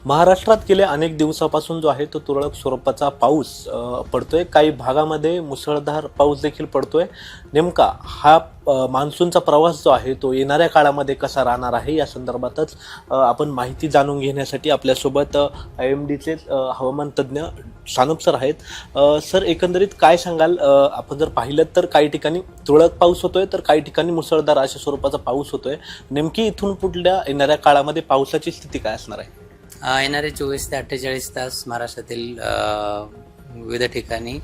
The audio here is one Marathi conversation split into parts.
महाराष्ट्रात गेल्या अनेक दिवसापासून जो आहे तो तुरळक स्वरूपाचा पाऊस पडतोय. काही भागामध्ये मुसळधार पाऊस देखील पडतोय. नेमका हा मान्सूनचा प्रवास जो आहे तो येणाऱ्या काळामध्ये कसा राहणार आहे या संदर्भातच आपण माहिती जाणून घेण्यासाठी आपल्यासोबत IMDचे हवामान तज्ज्ञ सानप सर आहेत. सर, एकंदरीत काय सांगाल? आपण जर पाहिलं तर काही ठिकाणी तुरळक पाऊस होतोय तर काही ठिकाणी मुसळधार अशा स्वरूपाचा पाऊस होतोय. नेमकी इथून पुढल्या येणाऱ्या काळामध्ये पावसाची स्थिती काय असणार आहे? येणारे 24 ते 48 तास महाराष्ट्रातील विविध ठिकाणी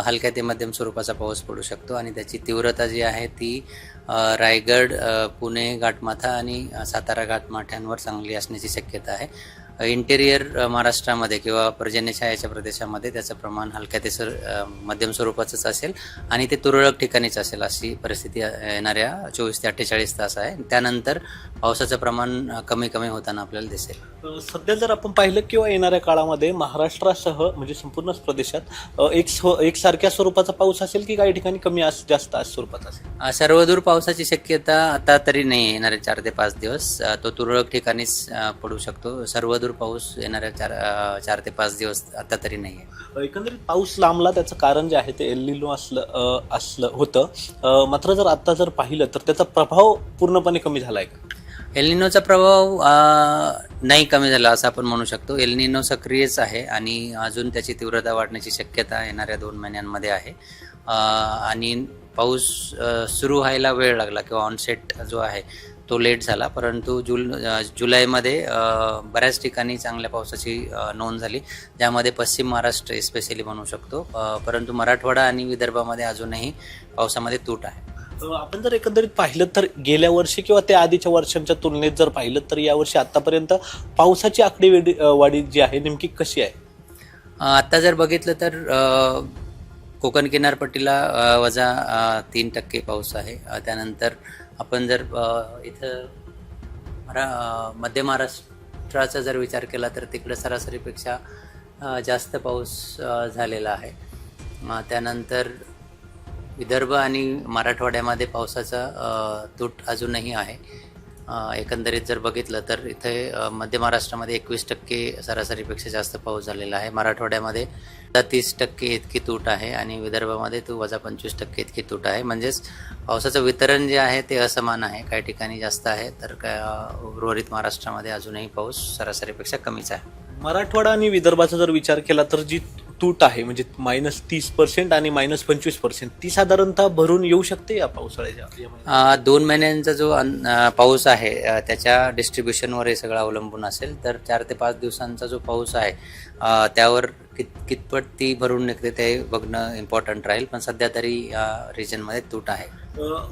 हलक्या ते मध्यम स्वरूपाचा पाऊस पडू शकतो आणि त्याची तीव्रता जी आहे ती रायगड, पुणे घाटमाथा आणि सातारा घाटमाथ्यांवर चांगली असण्याची शक्यता आहे. इंटेरियर महाराष्ट्रामध्ये किंवा पर्जन्यछायाच्या प्रदेशामध्ये त्याचं प्रमाण हलक्या ते मध्यम स्वरूपाचंच असेल आणि ते तुरळक ठिकाणीच असेल अशी परिस्थिती येणाऱ्या 24 ते 48 तास आहे. त्यानंतर पावसाचं प्रमाण कमी कमी होताना आपल्याला दिसेल. सध्या जर आपण पाहिलं किंवा येणाऱ्या काळामध्ये महाराष्ट्रासह म्हणजे संपूर्ण प्रदेशात एकसारख्या स्वरूपाचा पाऊस असेल की काही ठिकाणी कमी जास्त स्वरूपाचा असेल? सर्वदूर पावसाची शक्यता आता तरी नाही. येणारे 4 ते 5 दिवस तो तुरळक ठिकाणीच पडू शकतो. सर्वदूर पाऊस येणाऱ्या 4 ते 5 दिवस आता तरी नाही आहे. एकंदरीत पाऊस लांबला त्याचं कारण जे आहे ते एल निनो असलं होतं. मात्र जर आता जर पाहिलं तर त्याचा प्रभाव पूर्णपणे कमी झालाय का? एल निनोचा प्रभाव नाही कमी झाला असं आपण म्हणू शकतो. एल निनो सक्रियच आहे आणि अजून त्याची तीव्रता वाढण्याची शक्यता येणाऱ्या 2 महिन्यांमध्ये आहे. आणि पाऊस सुरू व्हायला वेळ लागला किंवा ऑनसेट जो आहे तो लेट झाला, परंतु जुलैमध्ये बऱ्याच ठिकाणी चांगल्या पावसाची नोंद झाली, ज्यामध्ये पश्चिम महाराष्ट्र स्पेशली म्हणू शकतो. परंतु मराठवाडा आणि विदर्भामध्ये अजूनही पावसामध्ये तूट आहे. आपण जर एकंदरीत पाहिलं तर गेल्या वर्षी किंवा त्या आधीच्या वर्षांच्या तुलनेत जर पाहिलं तर यावर्षी आतापर्यंत पावसाची आकडेवारी जी आहे नेमकी कशी आहे? आता जर बघितलं तर कोकण किनारपट्टीला वजा 3% पाऊस आहे. त्यानंतर आपण जर इथं मध्य महाराष्ट्राचा जर विचार केला तर तिकडं सरासरीपेक्षा जास्त पाऊस झालेला आहे. त्यानंतर विदर्भ आणि मराठवाड्यामध्ये पावसाचा तूट अजूनही आहे. एकंदरीत जर बघितलं तर इथे मध्य महाराष्ट्रामध्ये 21% सरासरीपेक्षा जास्त पाऊस झालेला आहे. मराठवाड्यामध्ये 30% इतकी तूट आहे आणि विदर्भामध्ये तो वजा 25% इतकी तूट आहे. म्हणजेच पावसाचं वितरण जे आहे ते असमान आहे. काही ठिकाणी जास्त आहे तर उर्वरित महाराष्ट्रामध्ये अजूनही पाऊस सरासरीपेक्षा कमीच आहे. मराठवाडा आणि विदर्भाचा जर विचार केला तर जी तूट आहे म्हणजे -30% आणि -25% ती साधारणतः भरून येऊ शकते या पावसाळ्याच्या 2 महिन्यांचा जो पाऊस आहे त्याच्या डिस्ट्रीब्युशनवर हे सगळं अवलंबून असेल. तर 4 ते 5 दिवसांचा जो पाऊस आहे त्यावर कितपत ती भरून निघते ते बघणं इम्पॉर्टंट राहील. पण सध्या तरी या रिजनमध्ये तूट आहे.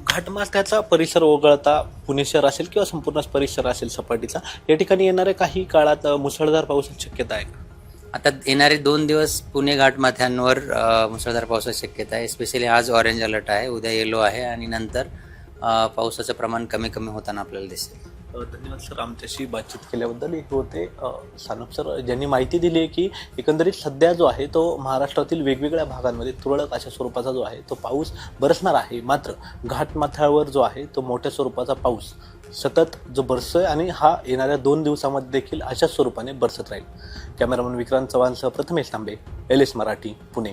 घाटमाथ्याचा परिसर वगळता पुणे शहर असेल किंवा संपूर्ण परिसर असेल सपाटीचा, या ठिकाणी येणाऱ्या काही काळात मुसळधार पावसाची शक्यता आहे का? आता येणारे 2 दिवस पुणे घाटमाथ्यांवर मुसळधार पावसाची शक्यता आहे. स्पेशली आज ऑरेंज अलर्ट आहे, उद्या येलो आहे आणि नंतर पावसाचं प्रमाण कमी कमी होताना आपल्याला दिसेल. धन्यवाद सर, आमच्याशी बातचीत केल्याबद्दल. हे होते सानप सर, ज्यांनी माहिती दिली आहे की एकंदरीत सध्या जो आहे तो महाराष्ट्रातील वेगवेगळ्या भागांमध्ये तुरळक अशा स्वरूपाचा जो आहे तो पाऊस बरसणार आहे. मात्र घाटमाथ्यावर जो आहे तो मोठ्या स्वरूपाचा पाऊस सतत जो बरसोय आणि हा येणाऱ्या 2 दिवसामध्ये देखील अशाच स्वरूपाने बरसत राहील. कॅमेरामन विक्रांत चव्हाणसह प्रथमेश तांबे, LS मराठी, पुणे.